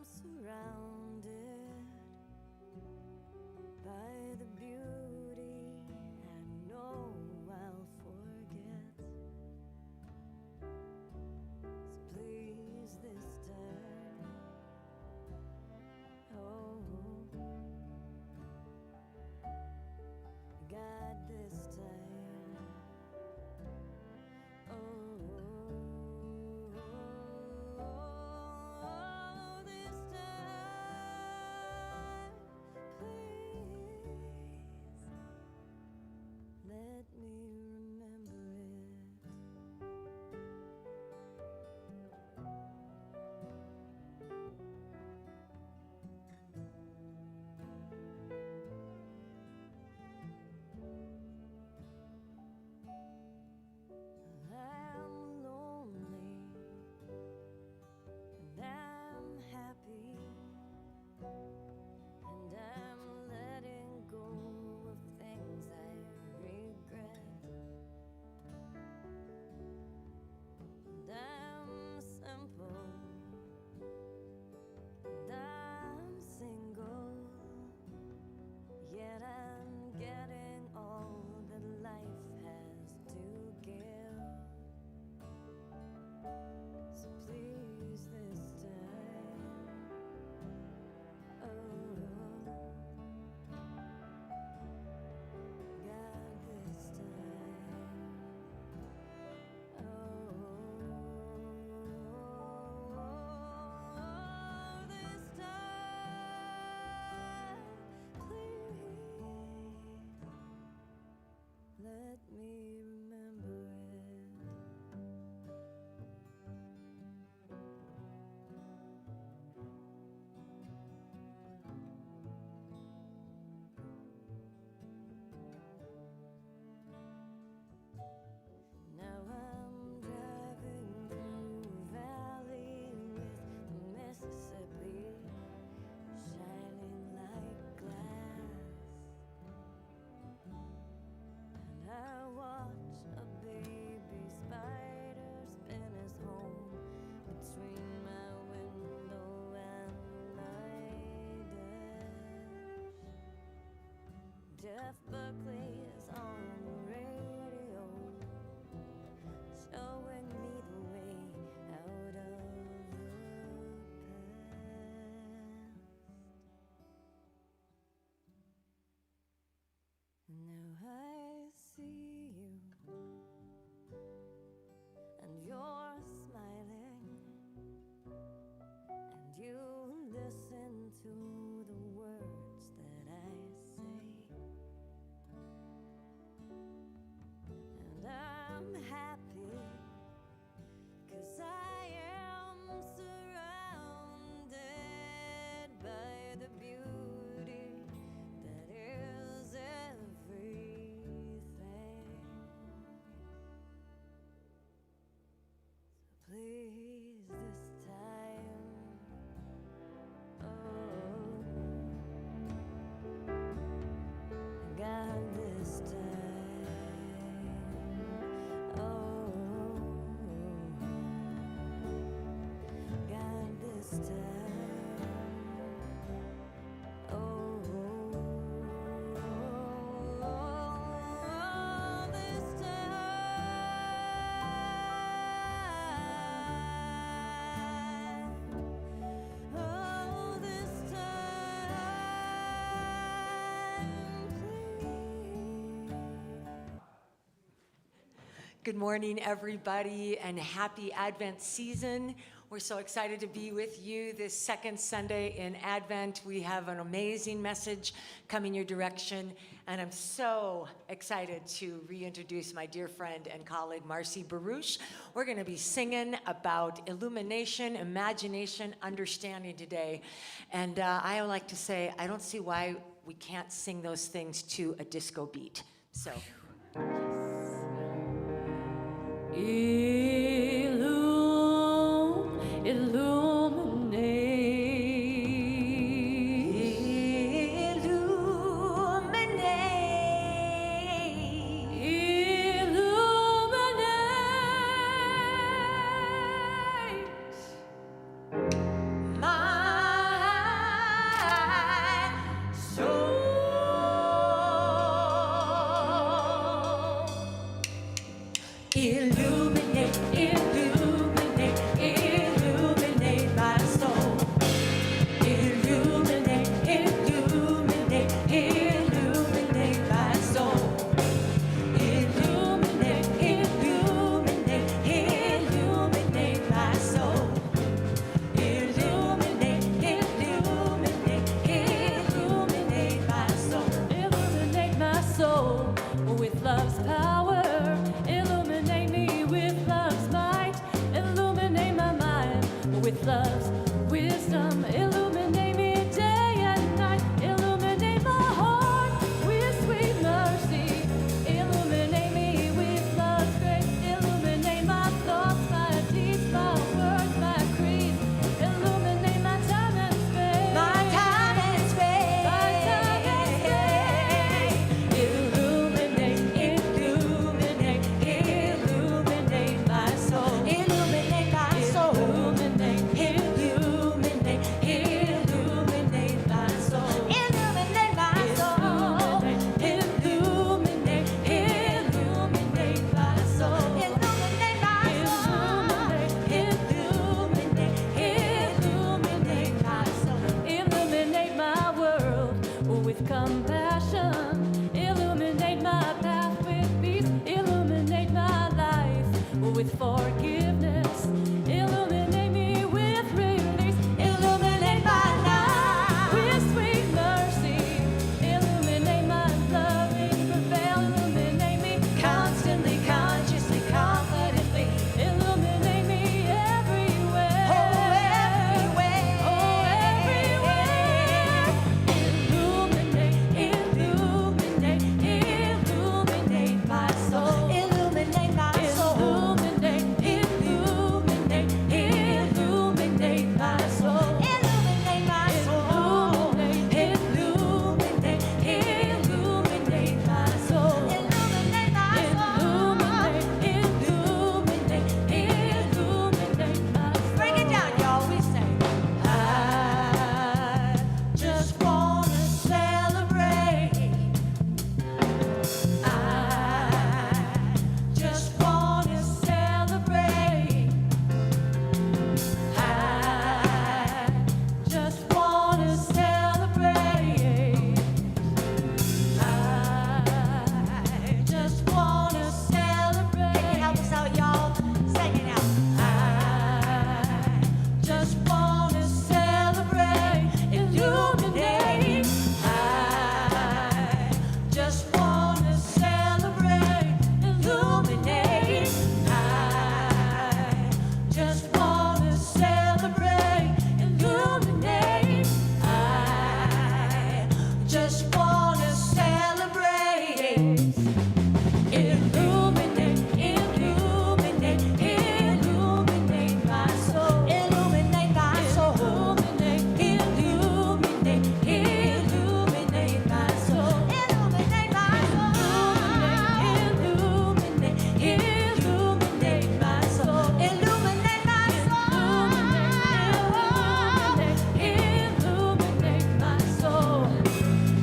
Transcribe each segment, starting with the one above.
surrounded by the beauty I know I'll forget. So please this time, oh God, this time, oh. Let me remember it. I'm lonely and I'm happy, and I'm letting go of things I regret. And I'm simple, and I'm single, yet I'm getting all that life has to give. So please this time, oh God, this time, oh this time, please let me remember it. Now I'm driving through valley with the Mississippi shining like glass, and I watch a baby spider spin his home between my window and my dash. Jeff Buckley is on the radio, showing me the way out of the past. And now I see you, and you're smiling, and you listen to the words that I say. And I'm happy, 'cause I am surrounded by the beauty that is everything. So please this time, oh God, this time, oh God, this time, oh this time, oh this time, please. Good morning, everybody, and happy Advent season. We're so excited to be with you this second Sunday in Advent. We have an amazing message coming your direction, and I'm so excited to reintroduce my dear friend and colleague, Marcy Baruch. We're going to be singing about illumination, imagination, understanding today. And I would like to say, I don't see why we can't sing those things to a disco beat. So. My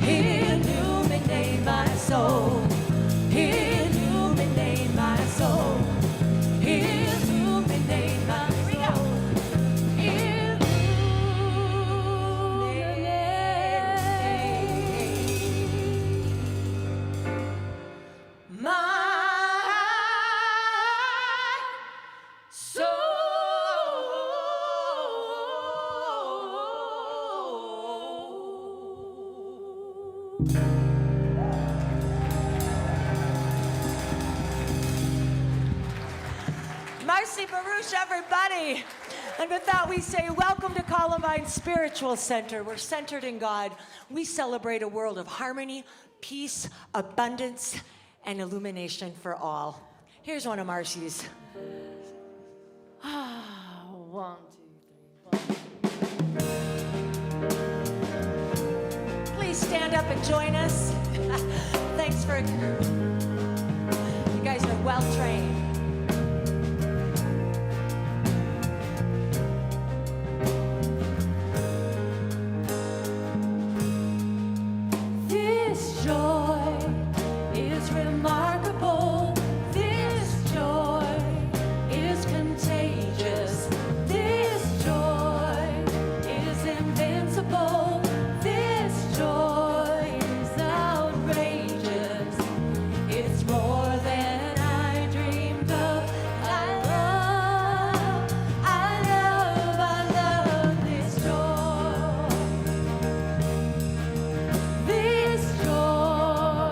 illuminate my soul, illuminate my soul, illuminate my soul, illuminate my Marcy Baruch, everybody. And with that, we say, welcome to Columbine Spiritual Center. We're centered in God. We celebrate a world of harmony, peace, abundance, and illumination for all. Here's one of Marcy's. One, two, three, one. Please stand up and join us. Thanks for, you guys are well trained. This joy is remarkable. This joy is contagious. This joy is invincible. This joy is outrageous. It's more than I dreamed of. I love this joy. This joy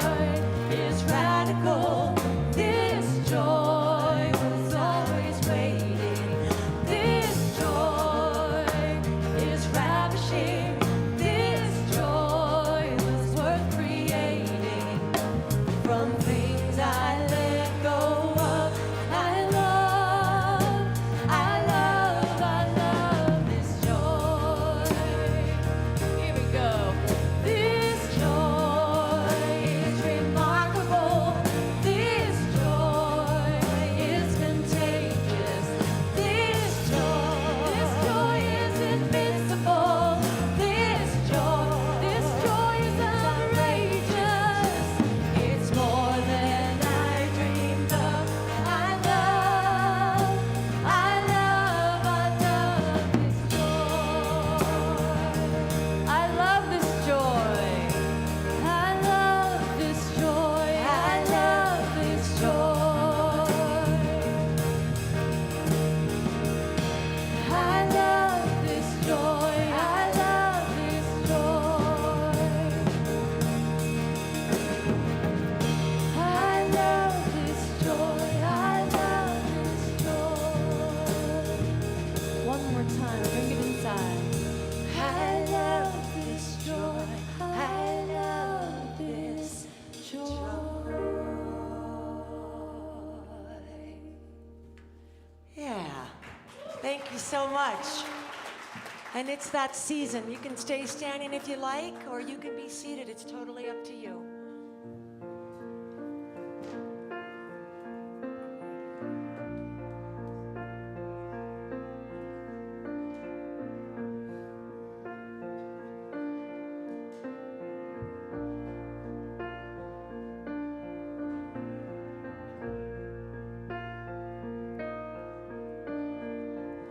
is radical. This joy was always waiting. This joy is ravishing. This joy was worth creating. From things I let go of, I love this joy. Here we go. This joy is remarkable. This joy is contagious. This joy is invincible. This joy is outrageous. It's more than I dreamed of. I love this joy. I love this joy. I love this joy. I love this joy. I love this joy. I love this joy. I love this joy. I love this joy. One more time, bring it inside. I love this joy. I love this joy. Yeah. Thank you so much. And it's that season. You can stay standing if you like, or you can be seated. It's totally up to you.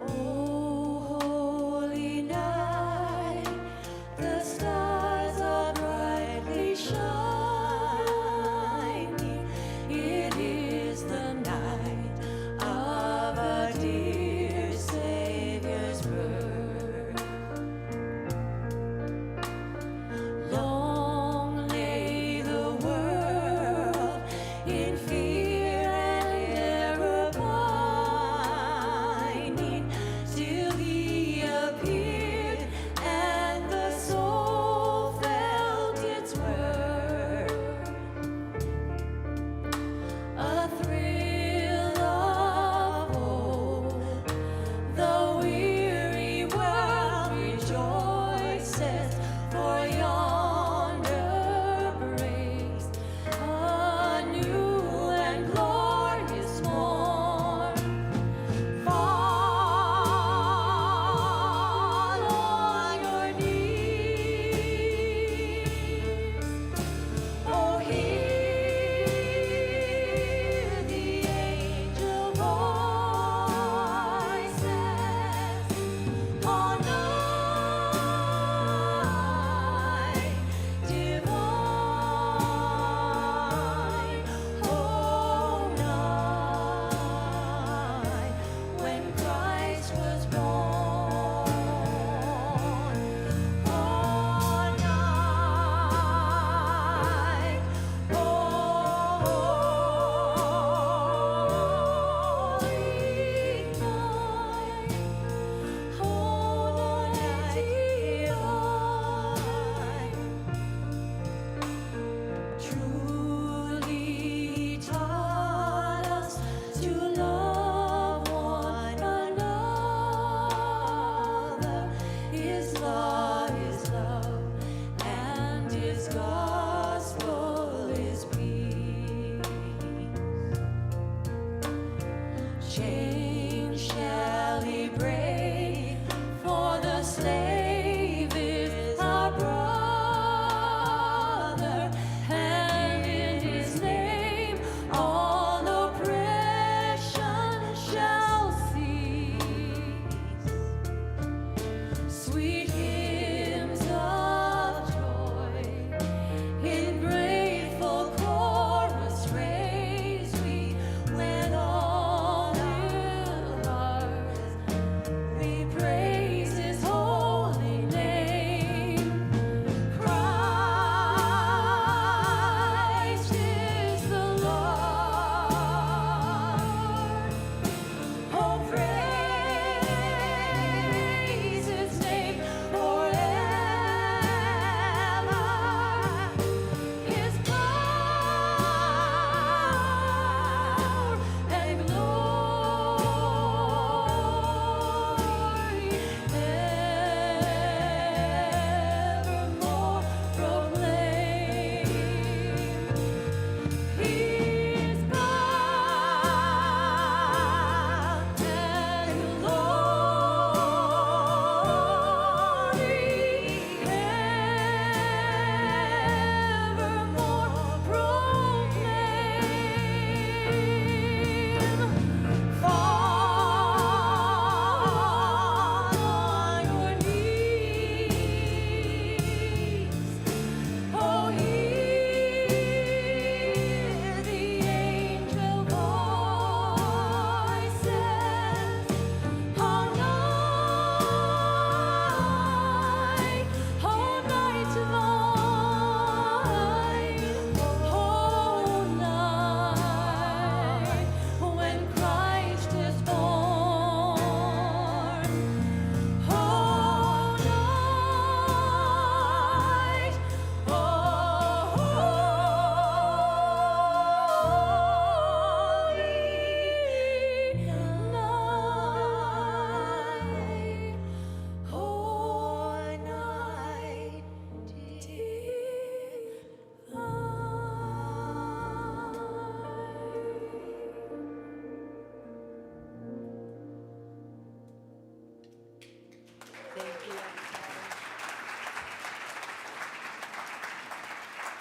Oh, holy night, the stars are brightly shining.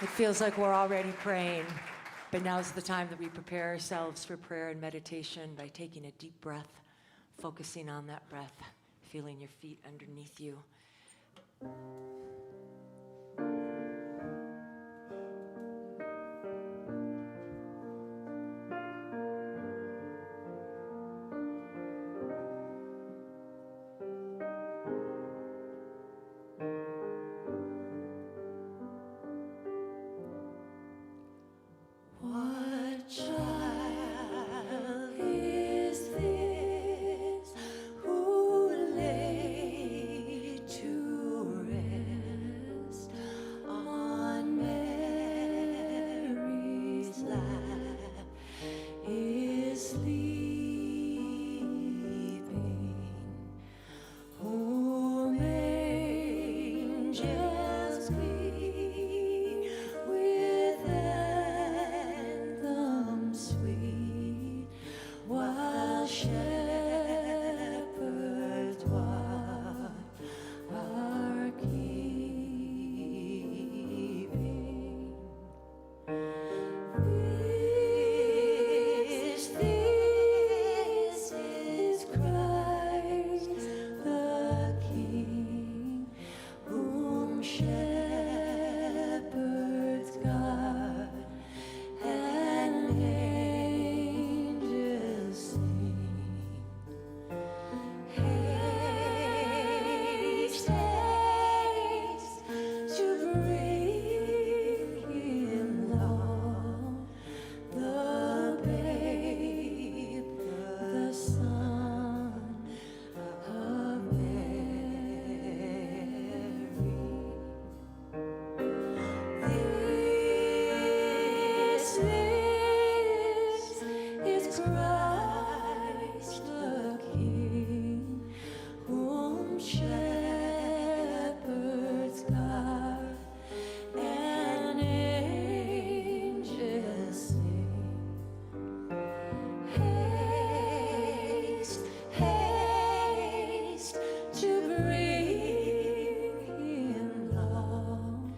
It feels like we're already praying, but now's the time that we prepare ourselves for prayer and meditation by taking a deep breath, focusing on that breath, feeling your feet underneath you. What child is this who lay to rest on Mary's lap, is sleeping, whom angels greet with anthems sweet, while shepherds watch are keeping. This is Christ the King, whom shepherds guard and angels sing. Haste, haste to bring him love, the babe, the Son of Mary. This is Christ the King, whom shepherds guard and angels sing. Haste, haste to bring him love,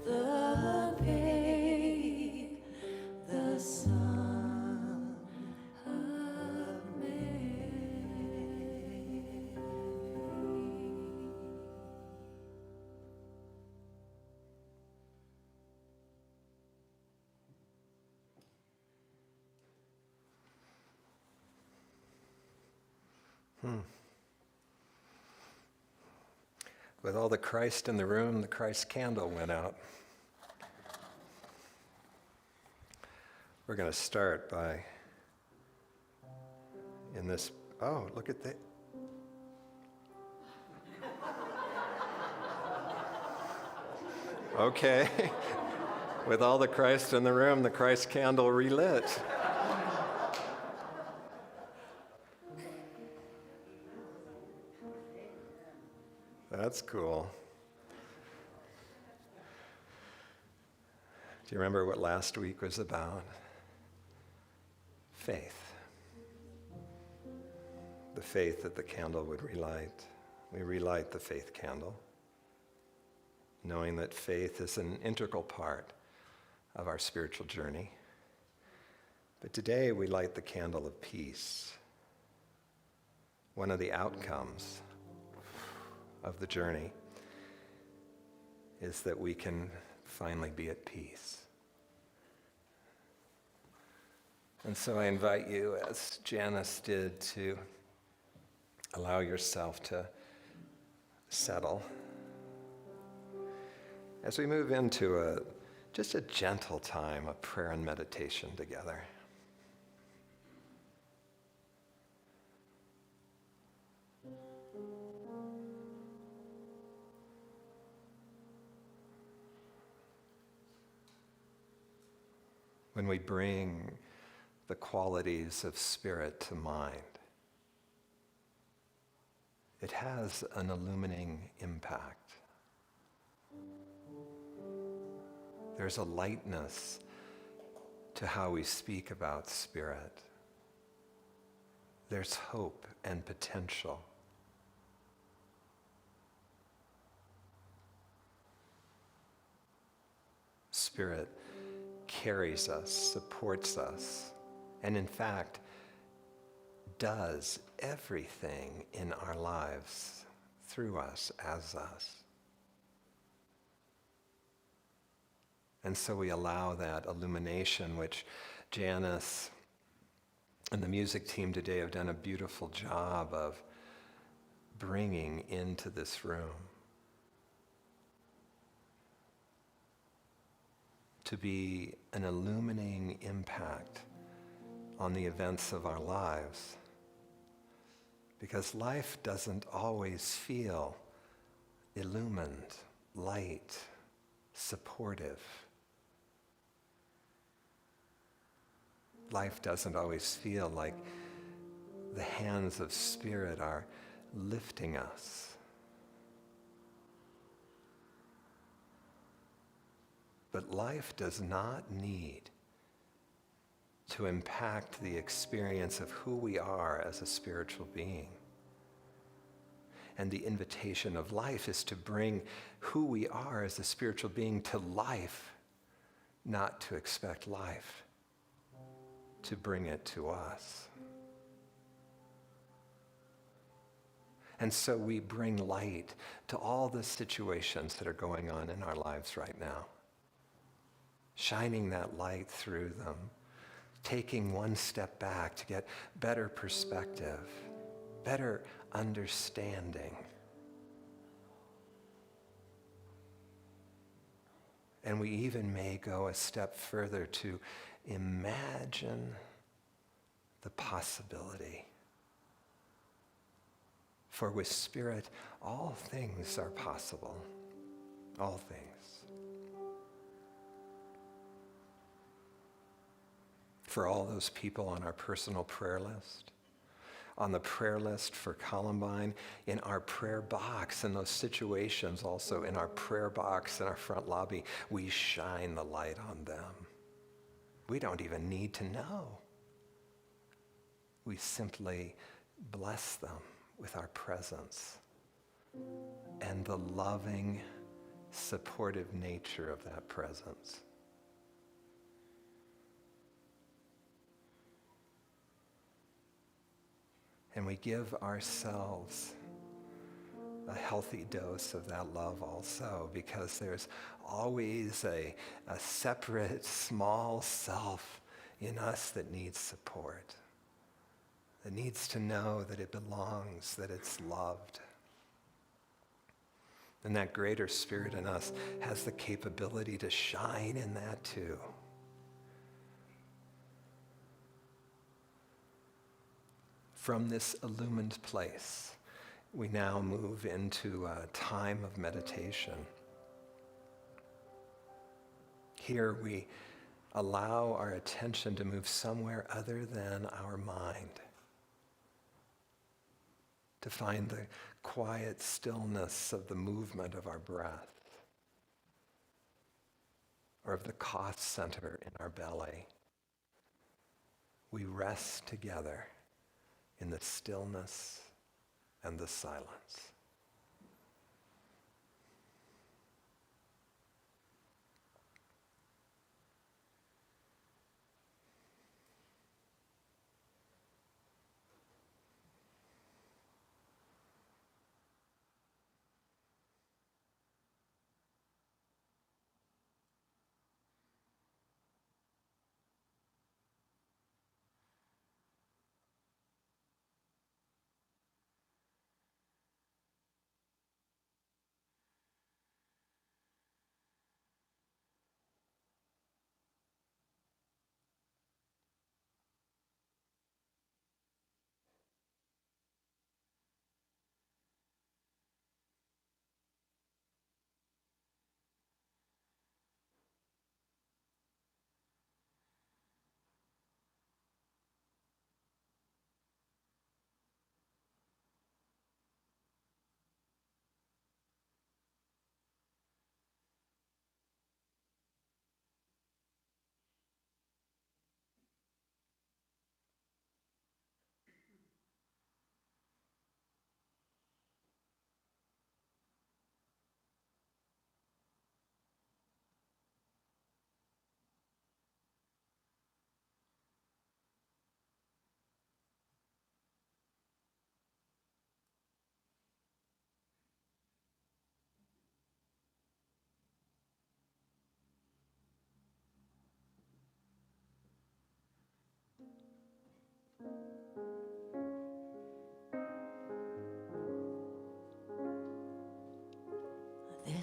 the babe, the Son of Mary. With all the Christ in the room, the Christ candle went out. We're going to start by, in this, oh, look at that. Okay. With all the Christ in the room, the Christ candle relit. That's cool. Do you remember what last week was about? Faith. The faith that the candle would relight. We relight the faith candle, knowing that faith is an integral part of our spiritual journey. But today we light the candle of peace. One of the outcomes of the journey is that we can finally be at peace. And so I invite you, as Janice did, to allow yourself to settle as we move into just a gentle time of prayer and meditation together. When we bring the qualities of spirit to mind, it has an illumining impact. There's a lightness to how we speak about spirit. There's hope and potential. Spirit carries us, supports us, and in fact, does everything in our lives through us, as us. And so we allow that illumination, which Janice and the music team today have done a beautiful job of bringing into this room, to be an illuminating impact on the events of our lives. Because life doesn't always feel illumined, light, supportive. Life doesn't always feel like the hands of Spirit are lifting us. But life does not need to impact the experience of who we are as a spiritual being. And the invitation of life is to bring who we are as a spiritual being to life, not to expect life to bring it to us. And so we bring light to all the situations that are going on in our lives right now, shining that light through them, taking one step back to get better perspective, better understanding. And we even may go a step further to imagine the possibility. For with Spirit, all things are possible. All things. For all those people on our personal prayer list, on the prayer list for Columbine, in our prayer box, in those situations also in our prayer box in our front lobby, we shine the light on them. We don't even need to know. We simply bless them with our presence and the loving, supportive nature of that presence. And we give ourselves a healthy dose of that love also, because there's always a separate, small self in us that needs support, that needs to know that it belongs, that it's loved. And that greater Spirit in us has the capability to shine in that too. From this illumined place, we now move into a time of meditation. Here we allow our attention to move somewhere other than our mind, to find the quiet stillness of the movement of our breath, or of the cost center in our belly. We rest together in the stillness and the silence.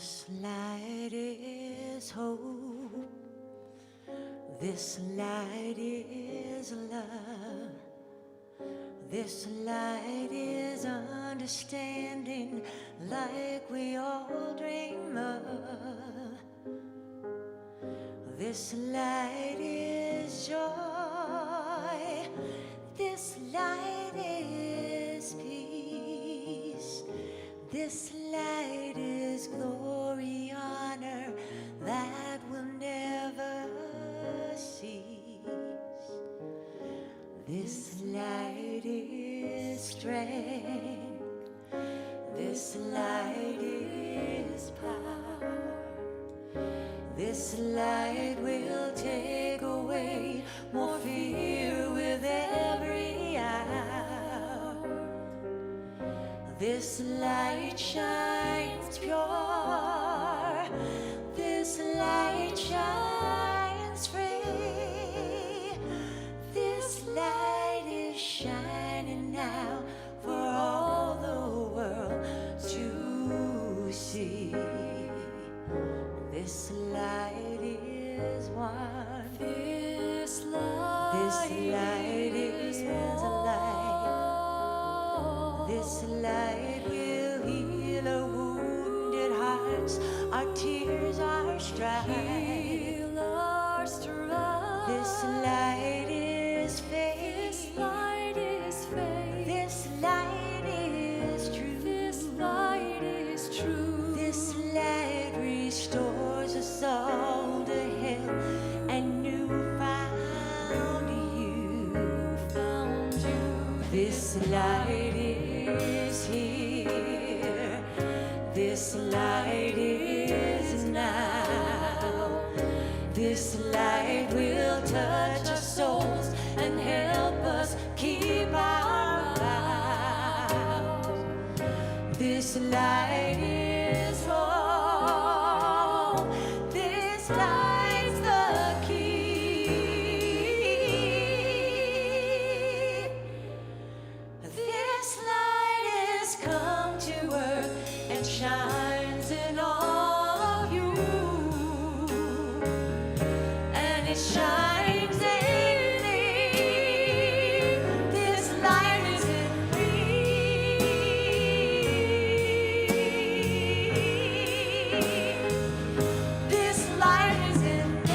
This light is hope. This light is love. This light is understanding like we all dream of. This light is joy. This light is peace. This light is glory, honor that will never cease. This light is strength. This light is power. This light will take away more fear with every hour. This light shines pure. This light shines free. This light is shining now for all the world to see. This light is one. This light is light. This light will heal our wounded hearts, our tears, our strife. This light is faith. This light is faith. This light is truth. This light is true. This light restores us all to health and new found you. This light is here. This light is now. This light will touch our souls and help us keep our vows. This light is hope. This light's the key. This light has come to earth and shines in all of you. And it shines daily. This light is in me. This light is in me.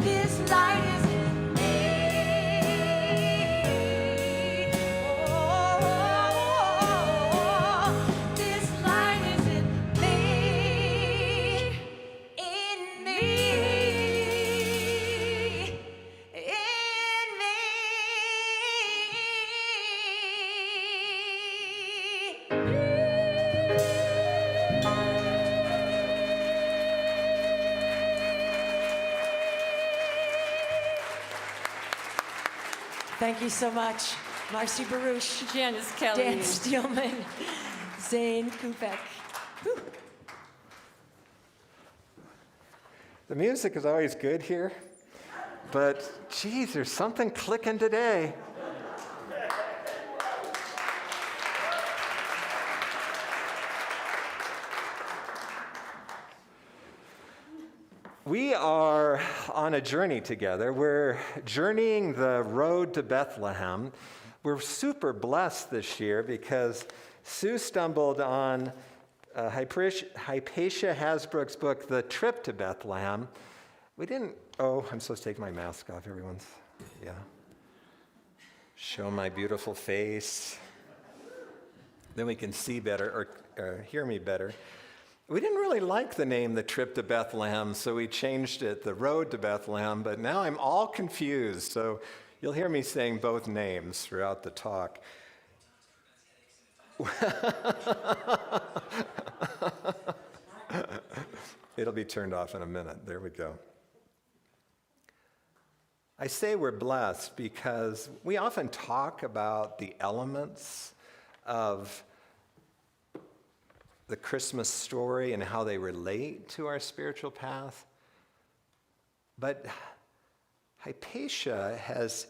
This light is in me. Oh, this light is in me. In me. In me. Thank you so much, Marcy Baruch, Janice Kelly. Dan Steelman, Zane Kupek. Whew. The music is always good here, but geez, there's something clicking today. We are on a journey together. We're journeying the road to Bethlehem. We're super blessed this year because Sue stumbled on Hypatia Hasbrook's book, The Trip to Bethlehem. I'm supposed to take my mask off, everyone's, yeah. Show my beautiful face. Then we can see better or hear me better. We didn't really like the name The Trip to Bethlehem, so we changed it, The Road to Bethlehem, but now I'm all confused, so you'll hear me saying both names throughout the talk. It'll be turned off in a minute. There we go. I say we're blessed because we often talk about the elements of the Christmas story and how they relate to our spiritual path. But Hypatia has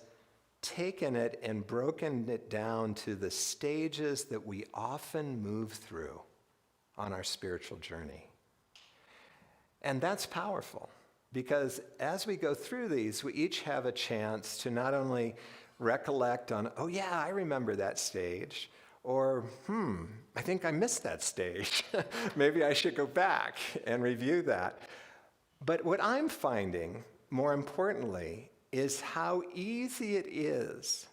taken it and broken it down to the stages that we often move through on our spiritual journey. And that's powerful, because as we go through these, we each have a chance to not only recollect on, oh yeah, I remember that stage, or, I think I missed that stage. Maybe I should go back and review that. But what I'm finding, more importantly, is how easy it is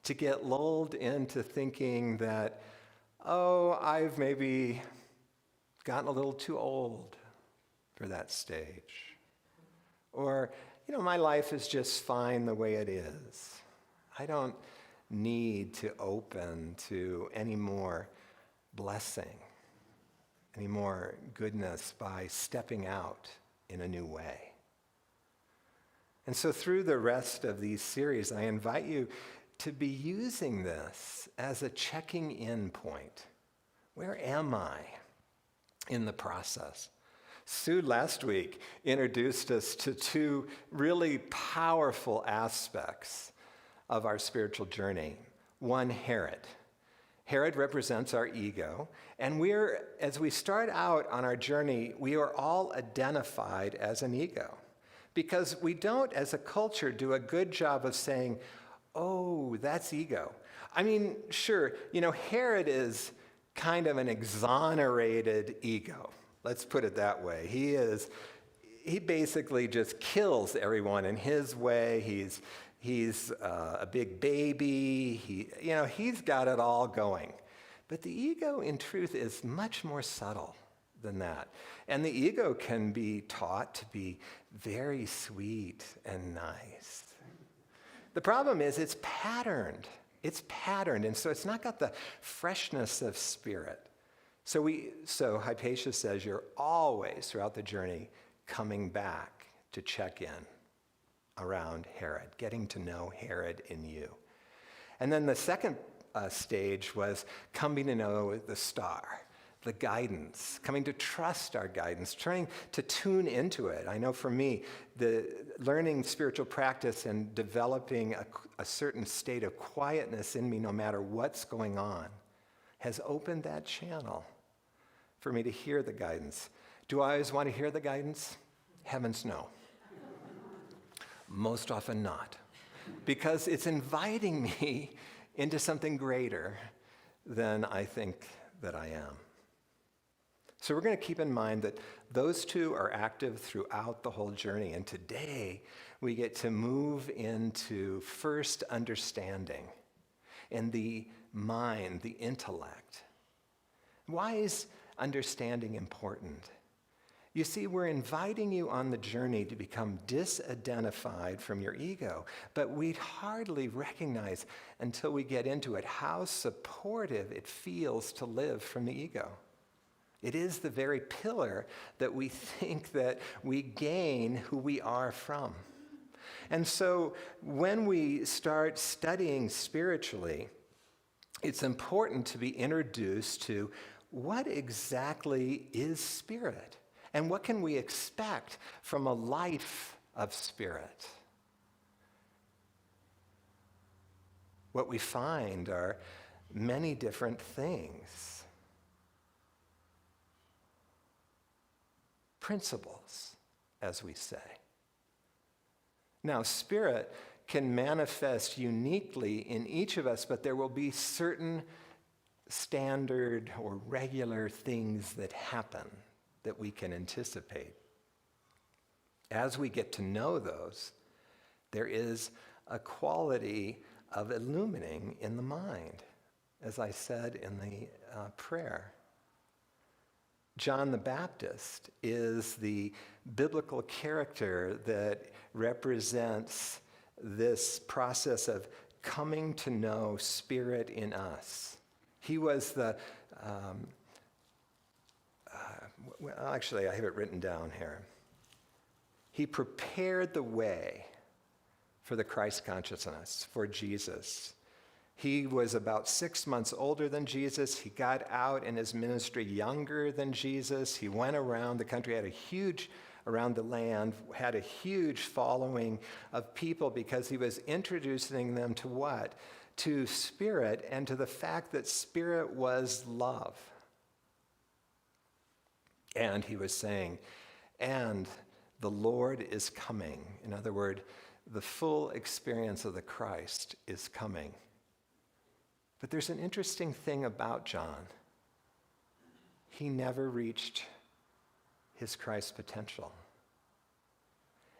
to get lulled into thinking that, oh, I've maybe gotten a little too old for that stage. Or, my life is just fine the way it is. I don't need to open to any more blessing, any more goodness by stepping out in a new way. And so through the rest of these series, I invite you to be using this as a checking in point. Where am I in the process? Sue last week introduced us to two really powerful aspects of our spiritual journey. One, Herod. Herod represents our ego, and as we start out on our journey, we are all identified as an ego, because we don't, as a culture, do a good job of saying, oh, that's ego. I mean, sure, Herod is kind of an exonerated ego. Let's put it that way. He basically just kills everyone in his way. He's a big baby. He's got it all going. But the ego, in truth, is much more subtle than that. And the ego can be taught to be very sweet and nice. The problem is it's patterned. And so it's not got the freshness of spirit. So Hypatia says you're always, throughout the journey, coming back to check in around Herod, getting to know Herod in you. And then the second stage was coming to know the star, the guidance, coming to trust our guidance, trying to tune into it. I know for me, the learning spiritual practice and developing a certain state of quietness in me, no matter what's going on, has opened that channel for me to hear the guidance. Do I always want to hear the guidance? Heavens no. Most often not. Because it's inviting me into something greater than I think that I am. So we're going to keep in mind that those two are active throughout the whole journey. And today we get to move into first understanding and the mind, the intellect. Why is understanding important? You see, we're inviting you on the journey to become disidentified from your ego, but we'd hardly recognize until we get into it how supportive it feels to live from the ego. It is the very pillar that we think that we gain who we are from. And so when we start studying spiritually, it's important to be introduced to what exactly is spirit and what can we expect from a life of spirit. What we find are many different things. Principles, as we say. Now, spirit can manifest uniquely in each of us, but there will be certain standard or regular things that happen that we can anticipate. As we get to know those, there is a quality of illumining in the mind, as I said in the prayer. John the Baptist is the biblical character that represents this process of coming to know spirit in us. He was actually, I have it written down here. He prepared the way for the Christ consciousness, for Jesus. He was about 6 months older than Jesus. He got out in his ministry younger than Jesus. He went around the country, had a huge around the land, had a huge following of people because he was introducing them to what? To Spirit and to the fact that Spirit was love. And he was saying, and the Lord is coming. In other words, the full experience of the Christ is coming. But there's an interesting thing about John. He never reached his Christ potential.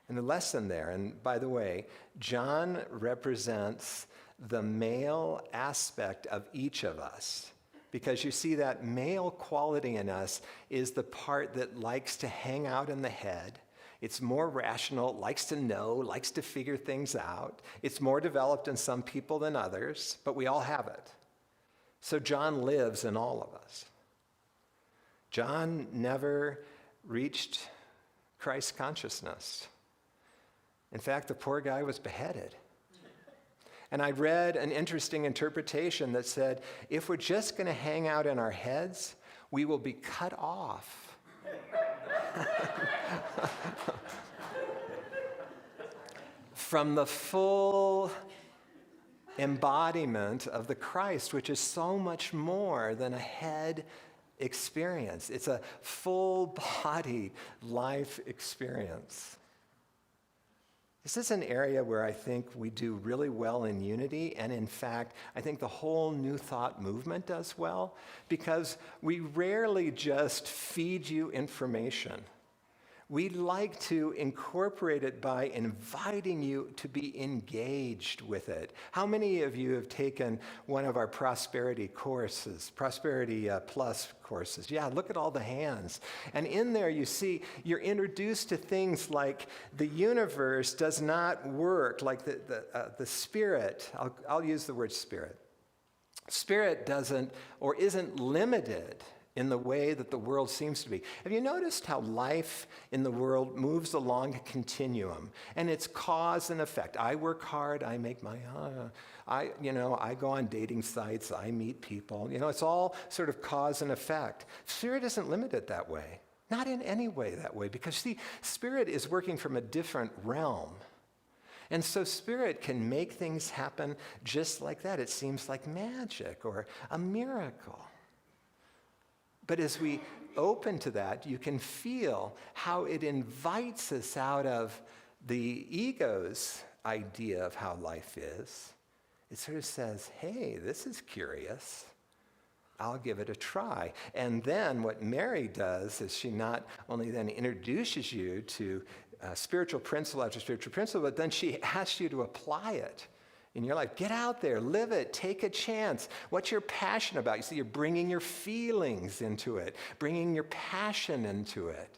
And the lesson there, and by the way, John represents the male aspect of each of us. Because you see, that male quality in us is the part that likes to hang out in the head. It's more rational, likes to know, likes to figure things out. It's more developed in some people than others, but we all have it. So John lives in all of us. John never reached Christ consciousness. In fact, the poor guy was beheaded. And I read an interesting interpretation that said, if we're just going to hang out in our heads, we will be cut off. From the full embodiment of the Christ, which is so much more than a head experience. It's a full-bodied life experience. This is an area where I think we do really well in unity, and in fact, I think the whole New Thought movement does well, because we rarely just feed you information. We like to incorporate it by inviting you to be engaged with it. How many of you have taken one of our prosperity courses, Prosperity Plus courses? Yeah, look at all the hands. And in there you see, you're introduced to things like the universe does not work, like the spirit. I'll use the word spirit. Spirit doesn't or isn't limited in the way that the world seems to be. Have you noticed how life in the world moves along a continuum? And it's cause and effect. I work hard, I make my, I go on dating sites, I meet people. It's all sort of cause and effect. Spirit isn't limited that way. Not in any way that way. Because see, Spirit is working from a different realm. And so Spirit can make things happen just like that. It seems like magic or a miracle. But as we open to that, you can feel how it invites us out of the ego's idea of how life is. It sort of says, hey, this is curious. I'll give it a try. And then what Mary does is she not only then introduces you to spiritual principle after spiritual principle, but then she asks you to apply it in your life. Get out there, live it, take a chance. What you're passionate about. You see, you're bringing your feelings into it, bringing your passion into it.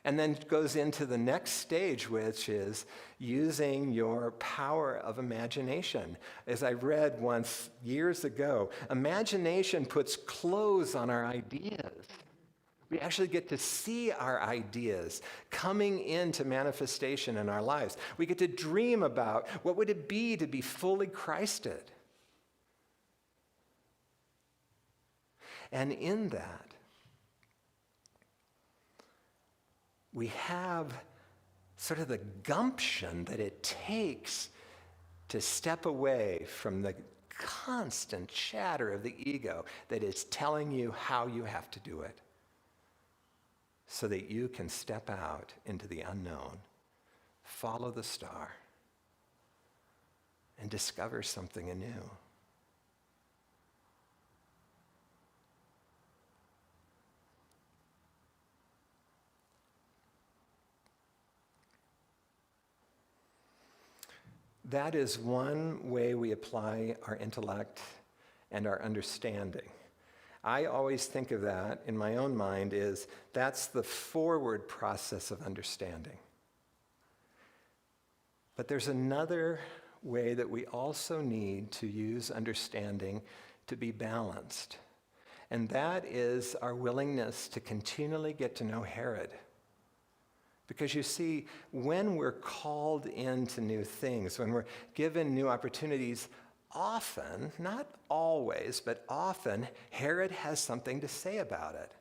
And then it goes into the next stage, which is using your power of imagination. As I read once years ago, imagination puts clothes on our ideas. We actually get to see our ideas coming into manifestation in our lives. We get to dream about what would it be to be fully Christed. And in that, we have sort of the gumption that it takes to step away from the constant chatter of the ego that is telling you how you have to do it, so that you can step out into the unknown, follow the star, and discover something anew. That is one way we apply our intellect and our understanding. I always think of that in my own mind is that's the forward process of understanding. But there's another way that we also need to use understanding to be balanced. And that is our willingness to continually get to know Herod. Because you see, when we're called into new things, when we're given new opportunities, often, not always, but often, Herod has something to say about it.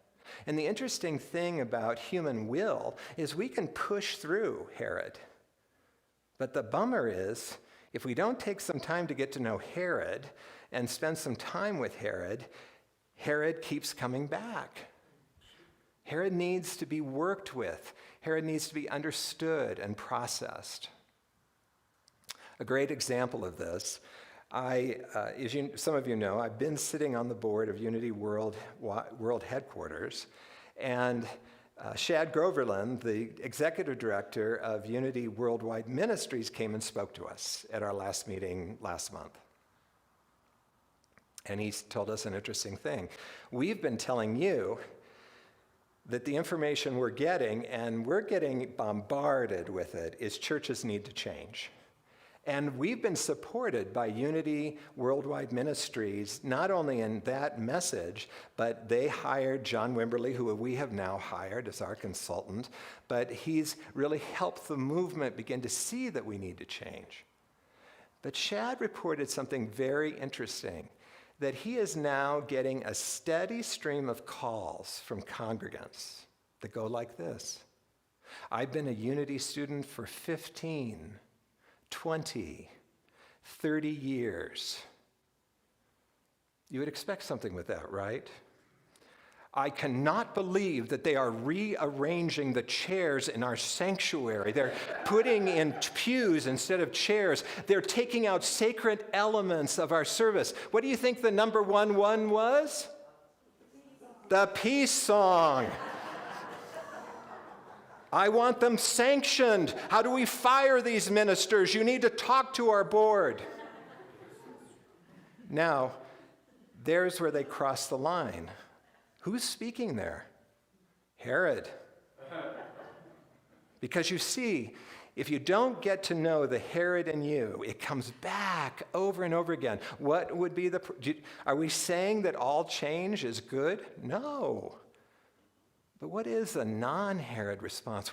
And the interesting thing about human will is we can push through Herod. But the bummer is, if we don't take some time to get to know Herod and spend some time with Herod, Herod keeps coming back. Herod needs to be worked with. Herod needs to be understood and processed. A great example of this, some of you know, I've been sitting on the board of Unity World Headquarters, and Shad Groverland, the executive director of Unity Worldwide Ministries, came and spoke to us at our last meeting last month. And he told us an interesting thing. We've been telling you that the information we're getting, and we're getting bombarded with it, is churches need to change. And we've been supported by Unity Worldwide Ministries, not only in that message, but they hired John Wimberly, who we have now hired as our consultant, but he's really helped the movement begin to see that we need to change. But Shad reported something very interesting, that he is now getting a steady stream of calls from congregants that go like this. I've been a Unity student for 15, 20, 30 years. You would expect something with that, right? I cannot believe that they are rearranging the chairs in our sanctuary. They're putting in pews instead of chairs. They're taking out sacred elements of our service. What do you think the number one was? The peace song. I want them sanctioned. How do we fire these ministers? You need to talk to our board. Now, there's where they cross the line. Who's speaking there? Herod. Because you see, if you don't get to know the Herod in you, it comes back over and over again. What would be are we saying that all change is good? No. But what is a non-Herod response?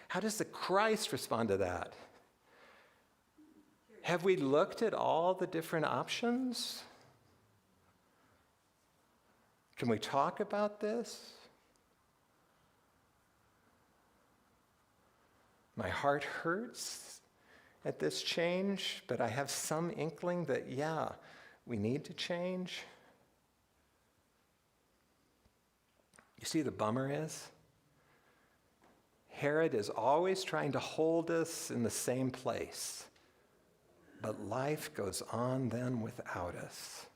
How does the Christ respond to that? Have we looked at all the different options? Can we talk about this? My heart hurts at this change, but I have some inkling that, we need to change. You see, the bummer is, Herod is always trying to hold us in the same place, but life goes on then without us.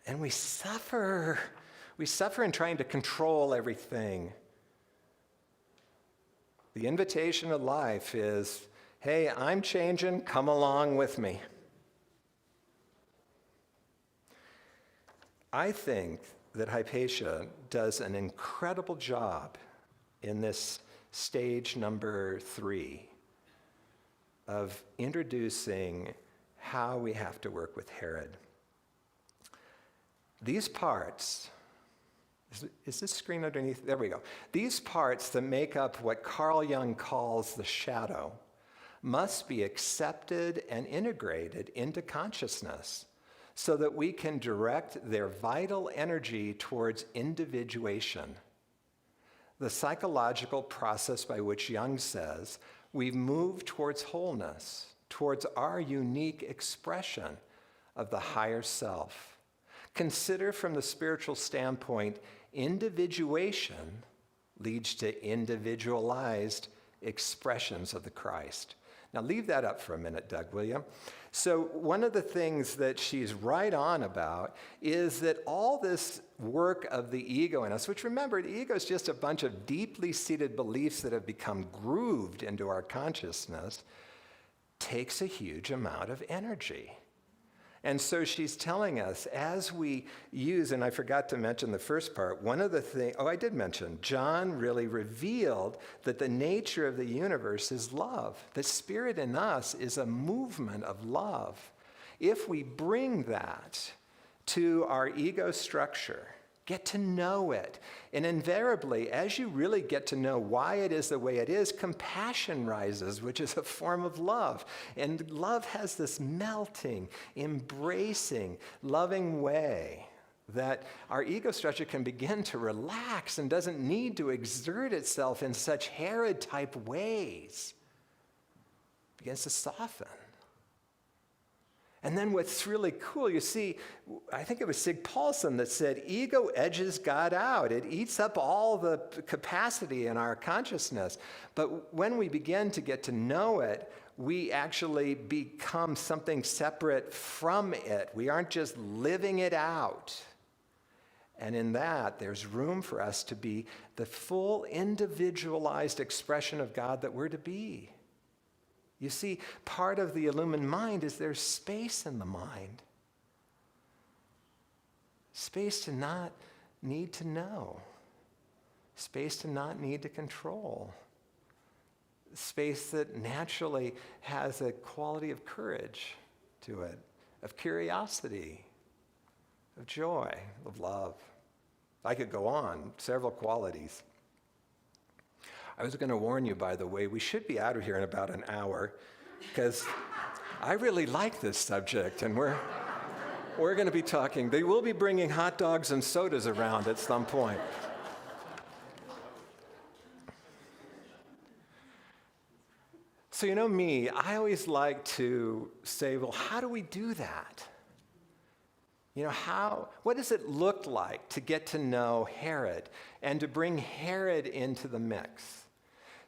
And we suffer. We suffer in trying to control everything. The invitation of life is, hey, I'm changing, come along with me. I think that Hypatia does an incredible job in this stage number 3 of introducing how we have to work with Herod. These parts, is this screen underneath? There we go. These parts that make up what Carl Jung calls the shadow must be accepted and integrated into consciousness so that we can direct their vital energy towards individuation. The psychological process by which Jung says we move towards wholeness, towards our unique expression of the higher self. Consider from the spiritual standpoint, individuation leads to individualized expressions of the Christ. Now leave that up for a minute, Doug, will you? So one of the things that she's right on about is that all this work of the ego in us, which remember, the ego is just a bunch of deeply seated beliefs that have become grooved into our consciousness, takes a huge amount of energy. And so she's telling us as we use, and I forgot to mention the first part, one of the things, I did mention, John really revealed that the nature of the universe is love. The spirit in us is a movement of love. If we bring that to our ego structure, get to know it, and invariably, as you really get to know why it is the way it is, compassion rises, which is a form of love. And love has this melting, embracing, loving way that our ego structure can begin to relax and doesn't need to exert itself in such Herod-type ways. It begins to soften. And then what's really cool, you see, I think it was Sig Paulson that said, ego edges God out. It eats up all the capacity in our consciousness. But when we begin to get to know it, we actually become something separate from it. We aren't just living it out. And in that, there's room for us to be the full individualized expression of God that we're to be. You see, part of the illumined mind is there's space in the mind. Space to not need to know. Space to not need to control. Space that naturally has a quality of courage to it, of curiosity, of joy, of love. I could go on, several qualities. I was going to warn you, by the way, we should be out of here in about an hour, because I really like this subject, and we're going to be talking. They will be bringing hot dogs and sodas around at some point. So you know me, I always like to say, well, how do we do that? You know, what does it look like to get to know Herod and to bring Herod into the mix?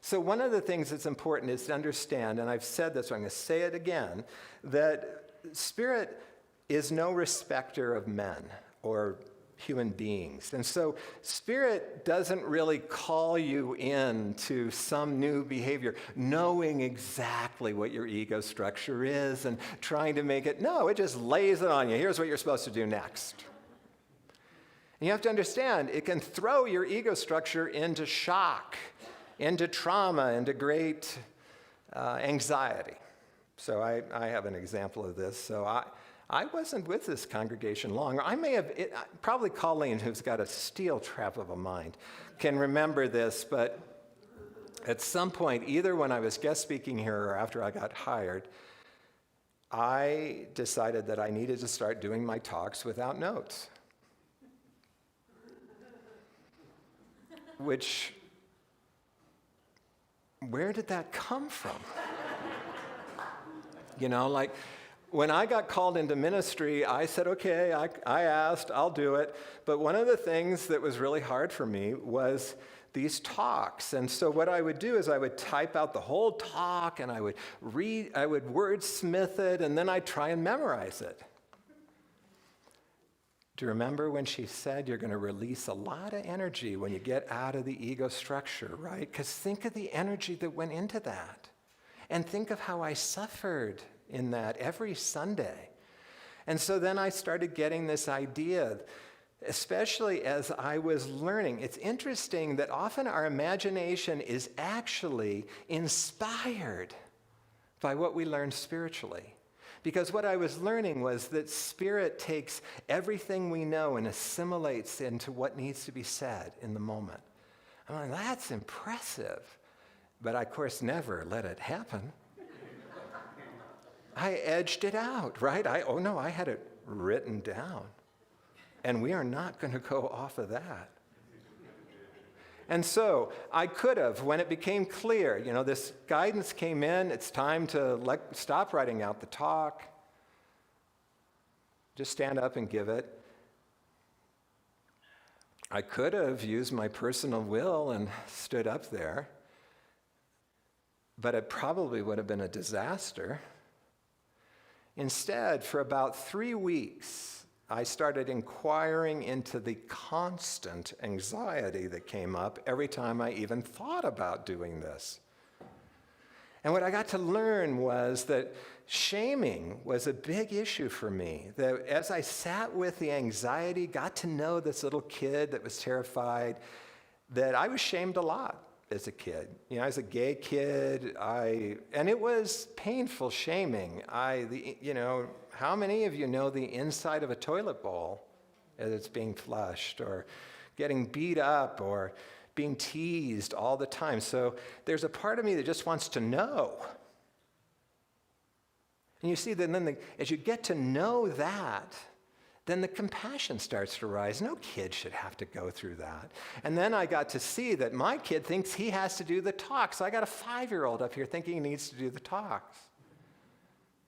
So one of the things that's important is to understand, and I've said this, so I'm going to say it again, that Spirit is no respecter of men or human beings. And so Spirit doesn't really call you into some new behavior, knowing exactly what your ego structure is and trying to make it, no, it just lays it on you. Here's what you're supposed to do next. And you have to understand, it can throw your ego structure into shock, into trauma, into great anxiety. So I have an example of this. So I wasn't with this congregation long. I may have, probably Colleen, who's got a steel trap of a mind, can remember this, but at some point, either when I was guest speaking here or after I got hired, I decided that I needed to start doing my talks without notes. Which, where did that come from? You know, like, when I got called into ministry, I said, okay, I asked, I'll do it. But one of the things that was really hard for me was these talks. And so what I would do is I would type out the whole talk and I would wordsmith it, and then I'd try and memorize it. Do you remember when she said you're going to release a lot of energy when you get out of the ego structure, right? Because think of the energy that went into that. And think of how I suffered in that every Sunday. And so then I started getting this idea, especially as I was learning. It's interesting that often our imagination is actually inspired by what we learn spiritually. Because what I was learning was that Spirit takes everything we know and assimilates into what needs to be said in the moment. I'm like, that's impressive. But I, of course, never let it happen. I edged it out, right? I had it written down. And we are not going to go off of that. And so I could have, when it became clear, you know, this guidance came in, it's time to stop writing out the talk, just stand up and give it. I could have used my personal will and stood up there, but it probably would have been a disaster. Instead, for about 3 weeks, I started inquiring into the constant anxiety that came up every time I even thought about doing this. And what I got to learn was that shaming was a big issue for me. That as I sat with the anxiety, got to know this little kid that was terrified, that I was shamed a lot as a kid. You know, I was a gay kid, and it was painful shaming. How many of you know the inside of a toilet bowl as it's being flushed, or getting beat up, or being teased all the time? So there's a part of me that just wants to know. And you see that then as you get to know that, then the compassion starts to rise. No kid should have to go through that. And then I got to see that my kid thinks he has to do the talks. So I got a 5-year-old up here thinking he needs to do the talks.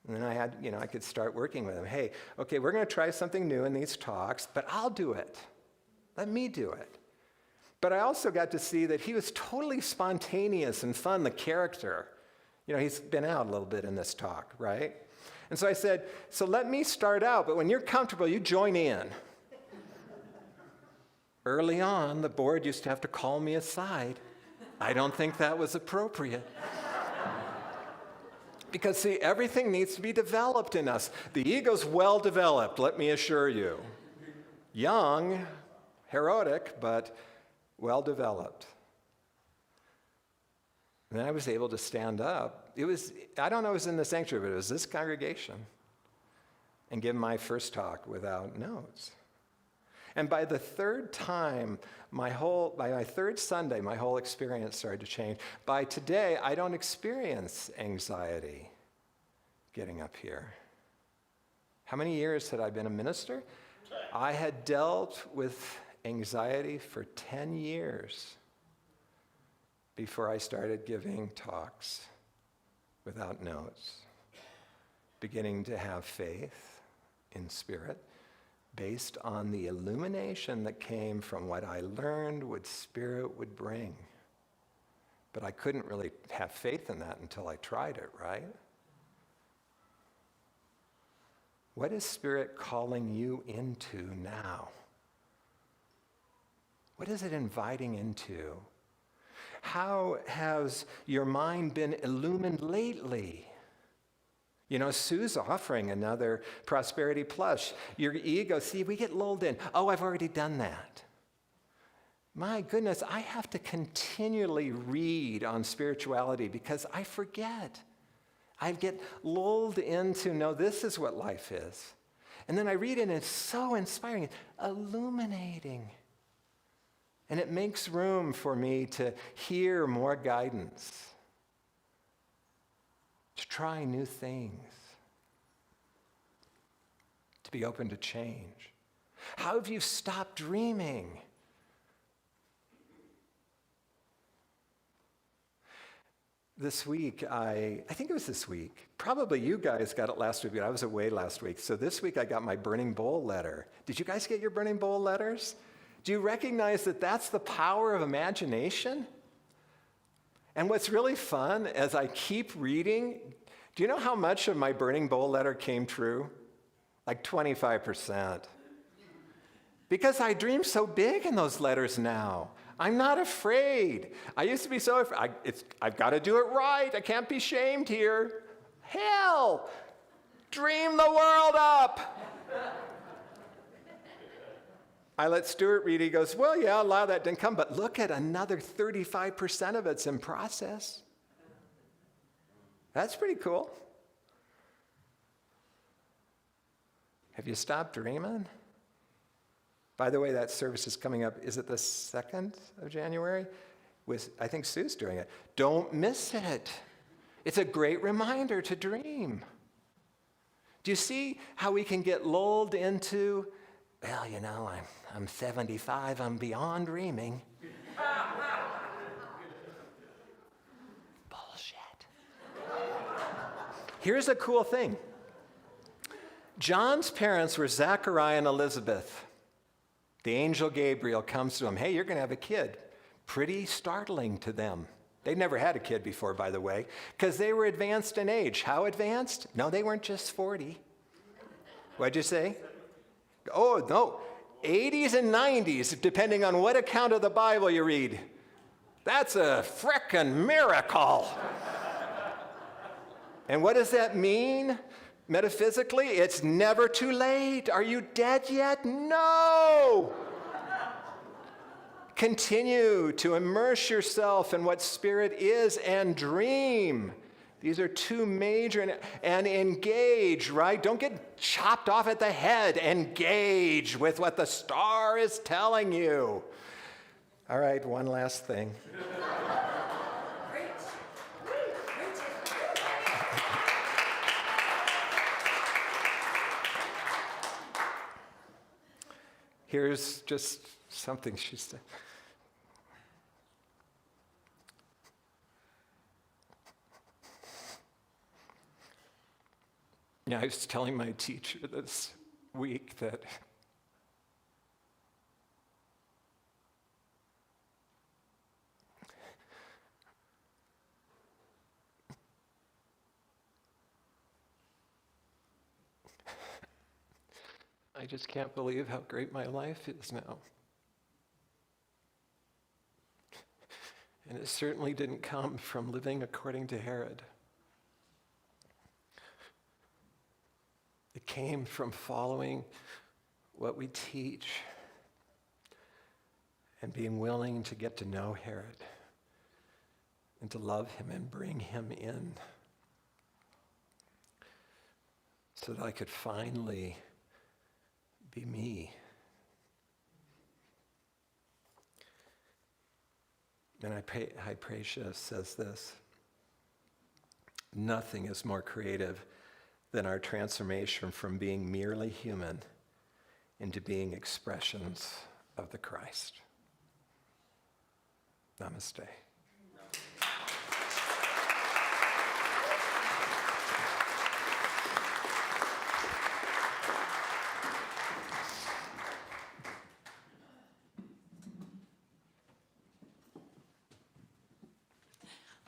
And then I could start working with him. Hey, okay, we're going to try something new in these talks, but I'll do it. Let me do it. But I also got to see that he was totally spontaneous and fun, the character. He's been out a little bit in this talk, right? And so I said, so let me start out, but when you're comfortable, you join in. Early on, the board used to have to call me aside. I don't think that was appropriate. Because, see, everything needs to be developed in us. The ego's well developed, let me assure you. Young, erotic, but well developed. And then I was able to stand up. It was in the sanctuary, but it was this congregation, and give my first talk without notes. And by the third time, by my third Sunday, my whole experience started to change. By today, I don't experience anxiety getting up here. How many years had I been a minister? I had dealt with anxiety for 10 years before I started giving talks without notes, beginning to have faith in spirit based on the illumination that came from what I learned what Spirit would bring. But I couldn't really have faith in that until I tried it, right? What is Spirit calling you into now? What is it inviting into? How has your mind been illumined lately? Sue's offering another Prosperity Plus. Your ego, see, we get lulled in. Oh, I've already done that. My goodness, I have to continually read on spirituality because I forget. I get lulled into, no, this is what life is. And then I read it and it's so inspiring, it's illuminating. And it makes room for me to hear more guidance, to try new things, to be open to change. How have you stopped dreaming? This week, I think it was this week. Probably you guys got it last week, but I was away last week. So this week I got my Burning Bowl letter. Did you guys get your Burning Bowl letters? Do you recognize that that's the power of imagination? And what's really fun, as I keep reading, do you know how much of my Burning Bowl letter came true? Like 25%. Because I dream so big in those letters now. I'm not afraid. I used to be so afraid. I've got to do it right. I can't be shamed here. Hell, dream the world up. I let Stuart read. He goes, well, yeah, a lot of that didn't come, but look at another 35% of it's in process. That's pretty cool. Have you stopped dreaming? By the way, that service is coming up, is it the 2nd of January? I think Sue's doing it. Don't miss it. It's a great reminder to dream. Do you see how we can get lulled into, well, I'm 75, I'm beyond dreaming. Bullshit. Here's a cool thing. John's parents were Zachariah and Elizabeth. The angel Gabriel comes to him, hey, you're going to have a kid. Pretty startling to them. They'd never had a kid before, by the way, because they were advanced in age. How advanced? No, they weren't just 40. What'd you say? Oh, no, 80s and 90s, depending on what account of the Bible you read. That's a frickin' miracle. And what does that mean? Metaphysically, it's never too late. Are you dead yet? No! Continue to immerse yourself in what Spirit is and dream. These are two major, and engage, right? Don't get chopped off at the head. Engage with what the star is telling you. All right, one last thing. Here's just something she said. Yeah, I was telling my teacher this week that I just can't believe how great my life is now. And it certainly didn't come from living according to Herod. It came from following what we teach and being willing to get to know Herod and to love him and bring him in so that I could finally be me. And Hypatia says this: nothing is more creative than our transformation from being merely human into being expressions of the Christ. Namaste.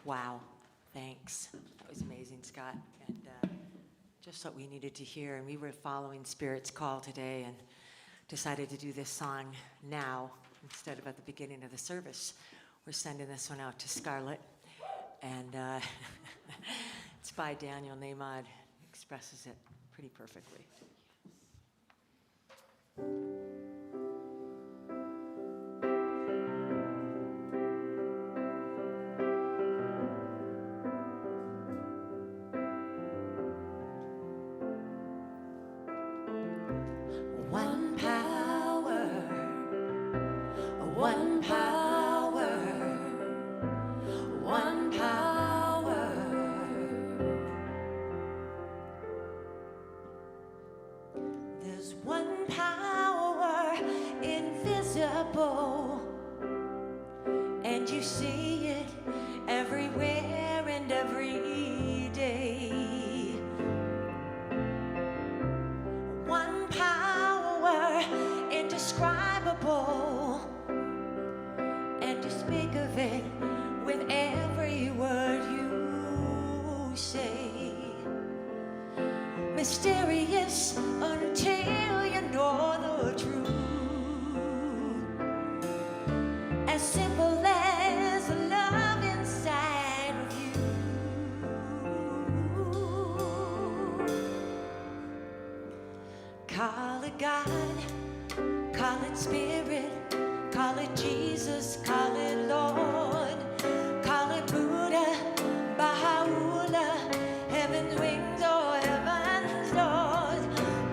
Wow, thanks. That was amazing, Scott. And just what we needed to hear. And we were following Spirit's call today and decided to do this song now instead of at the beginning of the service. We're sending this one out to Scarlett. And it's by Daniel Nahmad. Expresses it pretty perfectly. And you see it everywhere and every day. One power indescribable, and you speak of it with every word you say. Mysterious until you know the truth. As simple as the love inside of you. Call it God, call it Spirit, call it Jesus, call it Lord, call it Buddha, Baha'u'llah, heaven's wings or heaven's doors.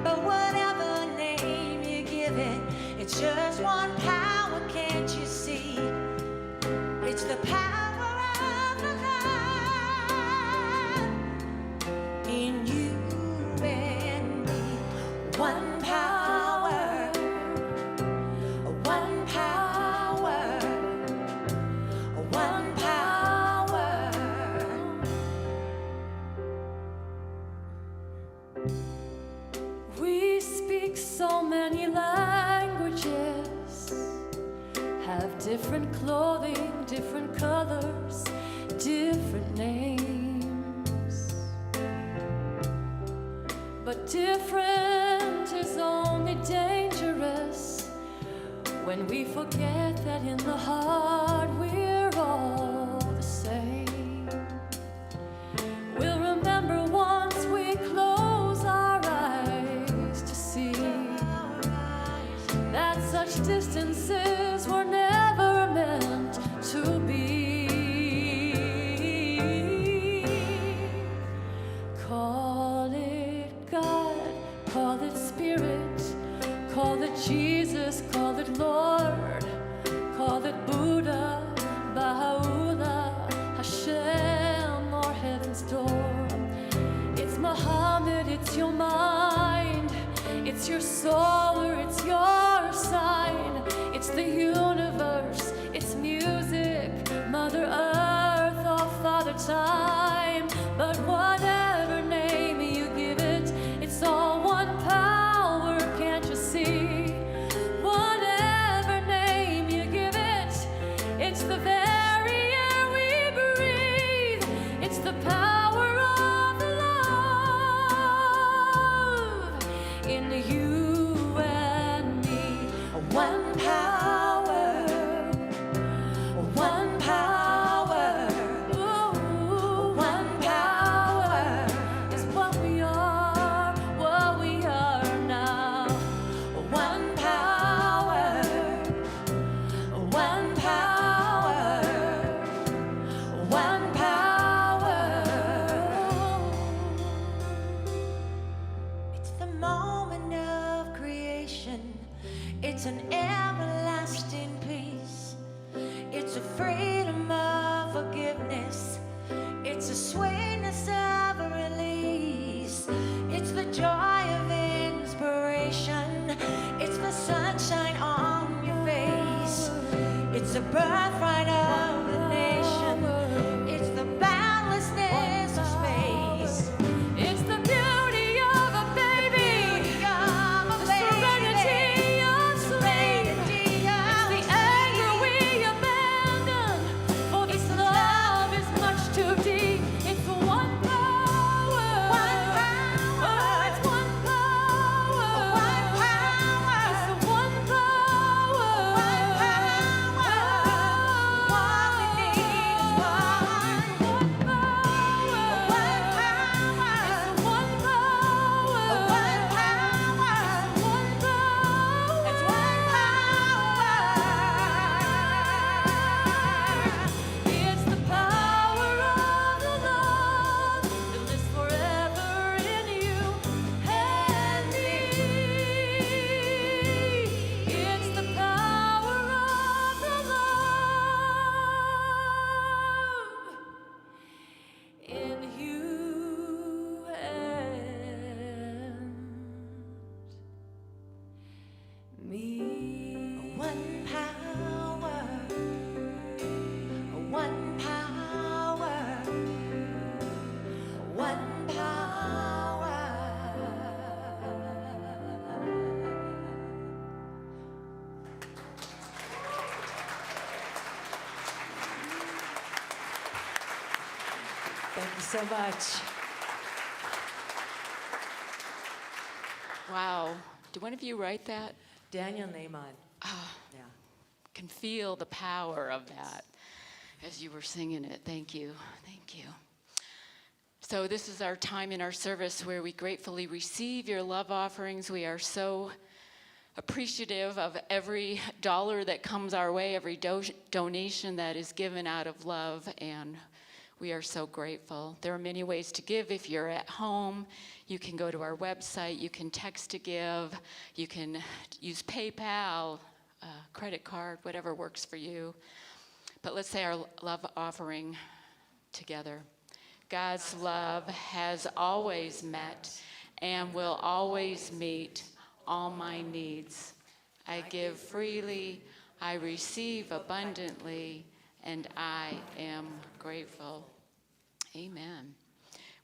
But whatever name you give it, it's just one power, can't you see? It's the power of the Lord in you and me. One power, one power, one power. We speak so many languages, have different clothing, different colors, different names. But different is only dangerous when we forget that in the heart we're all the same. We'll remember once we close our eyes to see that such distances were never meant to be. Call it God, call it Spirit, call it Jesus, call it Lord, call it Buddha, Baha'u'llah, Hashem, or heaven's door. It's Muhammad, it's your mind, it's your soul, or it's your side. One power, one power, ooh, one power is what we are now. One power, one power, one power. It's the moment of creation. It's an everlasting peace. It's a freedom of forgiveness. It's a sweetness of a release. It's the joy of inspiration. It's the sunshine on your face. It's the birthright of the nation. It's the boundlessness of space. It's the beauty of a baby. The serenity of sleep. It's the anger we abandon. For this love is much too deep. It's the one power. One power. It's one power. One power. It's the one power. One power. What we need is one. One power. One power. It's the one power. One power. One power. It's one power. It's the power of the love that lives forever in you and me. It's the power of the love in you and me. One power, one power, one power. Thank you so much. Wow. Did one of you write that? Daniel Naaman. Yeah. Can feel the power of that as you were singing it. Thank you. Thank you. So this is our time in our service where we gratefully receive your love offerings. We are so appreciative of every dollar that comes our way, every donation that is given out of love, and we are so grateful. There are many ways to give. If you're at home, you can go to our website, you can text to give, you can use PayPal, credit card, whatever works for you. But let's say our love offering together. God's love has always met and will always meet all my needs. I give freely, I receive abundantly, and I am grateful. Amen.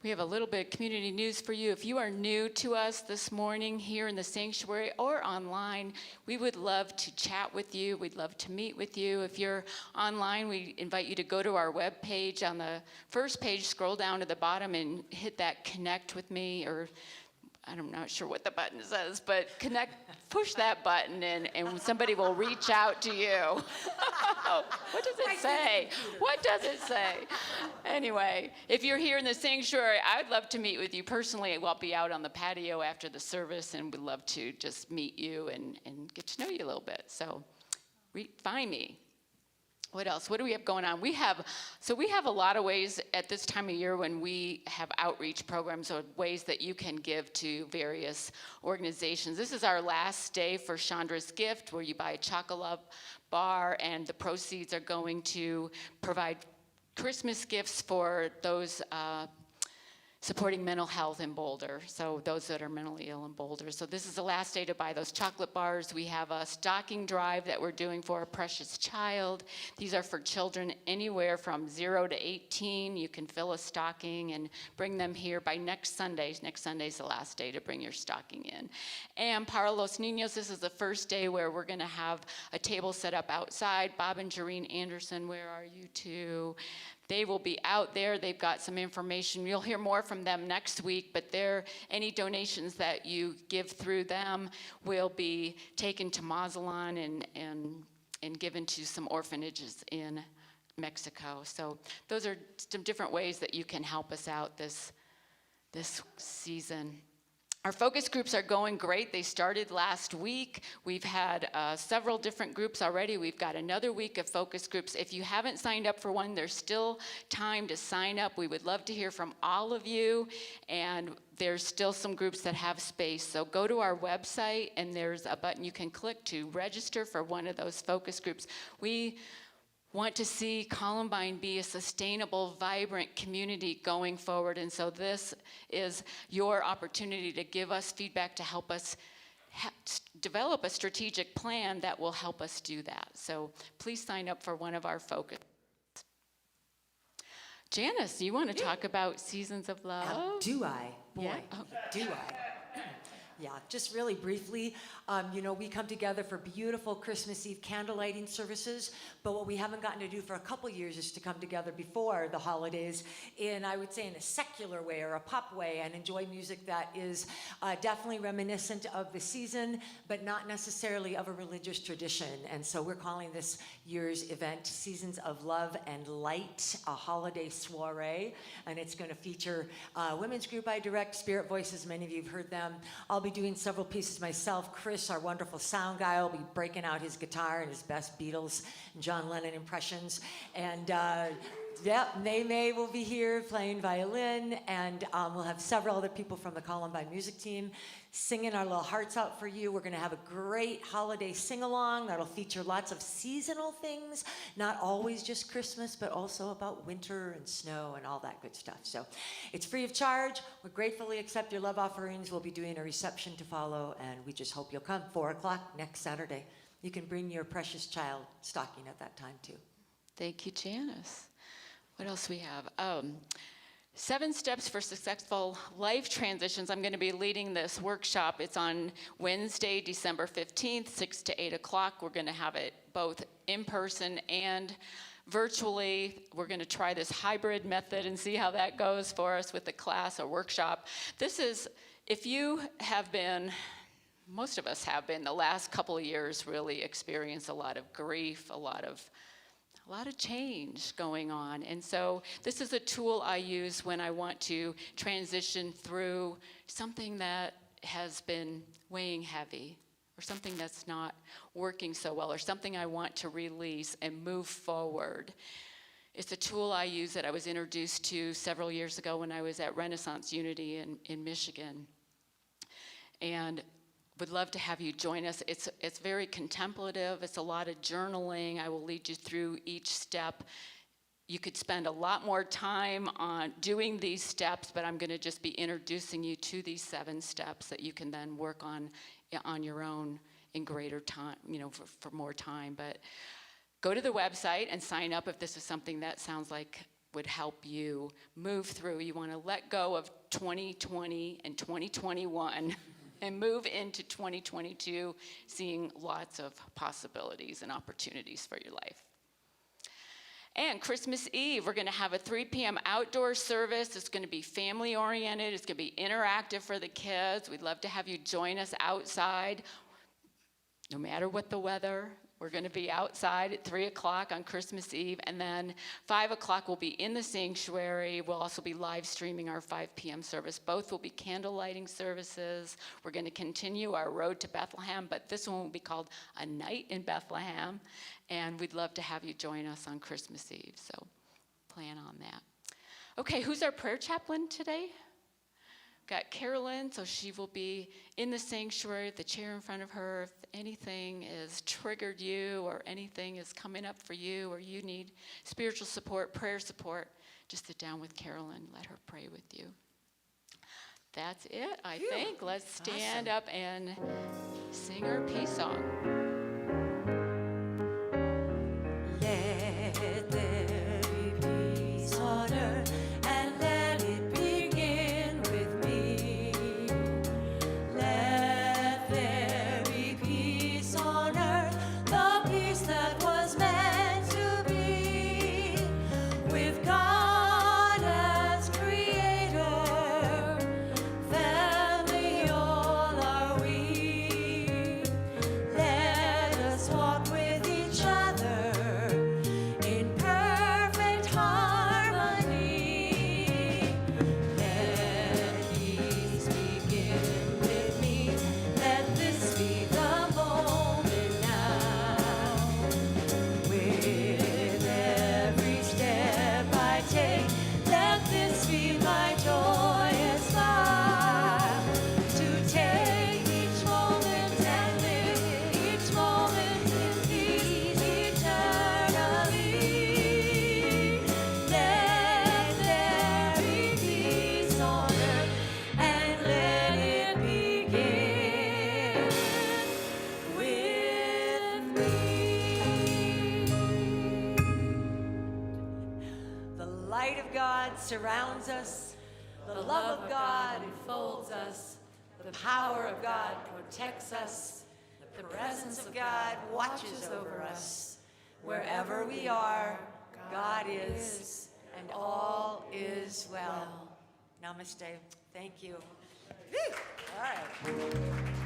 We have a little bit of community news for you. If you are new to us this morning here in the sanctuary or online, we would love to chat with you. We'd love to meet with you. If you're online, we invite you to go to our webpage. On the first page, scroll down to the bottom and hit that connect with me, or I'm not sure what the button says, but push that button and somebody will reach out to you. What does it say? What does it say? Anyway, if you're here in the sanctuary, I'd love to meet with you personally. I'll be out on the patio after the service, and we'd love to just meet you and get to know you a little bit. So find me. What else? What do we have going on? We have a lot of ways at this time of year when we have outreach programs, or ways that you can give to various organizations. This is our last day for Chandra's Gift, where you buy a chocolate bar, and the proceeds are going to provide Christmas gifts for those supporting mental health in Boulder, so those that are mentally ill in Boulder. So this is the last day to buy those chocolate bars. We have a stocking drive that we're doing for a precious child. These are for children anywhere from 0 to 18. You can fill a stocking and bring them here by next Sunday. Next Sunday's the last day to bring your stocking in. And Para Los Niños, this is the first day where we're gonna have a table set up outside. Bob and Jareen Anderson, where are you two? They will be out there. They've got some information. You'll hear more from them next week, but any donations that you give through them will be taken to Mazatlan and given to some orphanages in Mexico. So those are some different ways that you can help us out this season. Our focus groups are going great. They started last week. We've had several different groups already. We've got another week of focus groups. If you haven't signed up for one, there's still time to sign up. We would love to hear from all of you, and there's still some groups that have space. So go to our website, and there's a button you can click to register for one of those focus groups. We want to see Columbine be a sustainable, vibrant community going forward. And so this is your opportunity to give us feedback to help us develop a strategic plan that will help us do that. So please sign up for one of our focus. Janice, you want to talk about Seasons of Love? Do I? Boy, Yeah. Oh. do I? Yeah, just really briefly, we come together for beautiful Christmas Eve candle lighting services, but what we haven't gotten to do for a couple years is to come together before the holidays I would say in a secular way or a pop way, and enjoy music that is definitely reminiscent of the season, but not necessarily of a religious tradition. And so we're calling this year's event Seasons of Love and Light, a holiday soiree, and it's going to feature a women's group I direct, Spirit Voices. Many of you have heard them. I'll be doing several pieces myself. Chris, our wonderful sound guy, will be breaking out his guitar and his best Beatles and John Lennon impressions. And May will be here playing violin, and we'll have several other people from the Columbine music team singing our little hearts out for you. We're going to have a great holiday sing-along that'll feature lots of seasonal things, not always just Christmas, but also about winter and snow and all that good stuff. So it's free of charge. We gratefully accept your love offerings. We'll be doing a reception to follow, and we just hope you'll come. 4 o'clock next Saturday. You can bring your precious child stocking at that time, too. Thank you, Janice. What else we have? 7 Steps for Successful Life Transitions. I'm going to be leading this workshop. It's on Wednesday, December 15th, 6 to 8 o'clock. We're going to have it both in person and virtually. We're going to try this hybrid method and see how that goes for us with the class or workshop. This is, if you have been, most of us have been, the last couple of years really experienced a lot of grief, a lot of change going on. And so this is a tool I use when I want to transition through something that has been weighing heavy, or something that's not working so well, or something I want to release and move forward. It's a tool I use that I was introduced to several years ago when I was at Renaissance Unity in Michigan. And would love to have you join us. It's very contemplative. It's a lot of journaling. I will lead you through each step. You could spend a lot more time on doing these steps, but I'm going to just be introducing you to these 7 steps that you can then work on your own in greater time, for more time. But go to the website and sign up if this is something that sounds like would help you move through. You want to let go of 2020 and 2021. And move into 2022 seeing lots of possibilities and opportunities for your life. And Christmas Eve, we're going to have a 3 p.m. outdoor service. It's going to be family oriented. It's going to be interactive for the kids. We'd love to have you join us outside, no matter what the weather. We're going to be outside at 3 o'clock on Christmas Eve, and then 5 o'clock we'll be in the sanctuary. We'll also be live streaming our 5 p.m. service. Both will be candle lighting services. We're going to continue our road to Bethlehem, but this one will be called A Night in Bethlehem, and we'd love to have you join us on Christmas Eve, so plan on that. Okay, who's our prayer chaplain today? Got Carolyn, so she will be in the sanctuary, the chair in front of her. If anything has triggered you or anything is coming up for you or you need spiritual support, prayer support, just sit down with Carolyn, let her pray with you. That's it, I think. Let's stand up and sing our peace song. Let there be peace on earth, and let it begin with me. Let there be peace on earth, the peace that was meant to be with God. God surrounds us. The love of God enfolds us. The power of God protects us. The presence of God watches over us. Wherever we are, God is, and all is well. Namaste. Thank you. Woo. All right.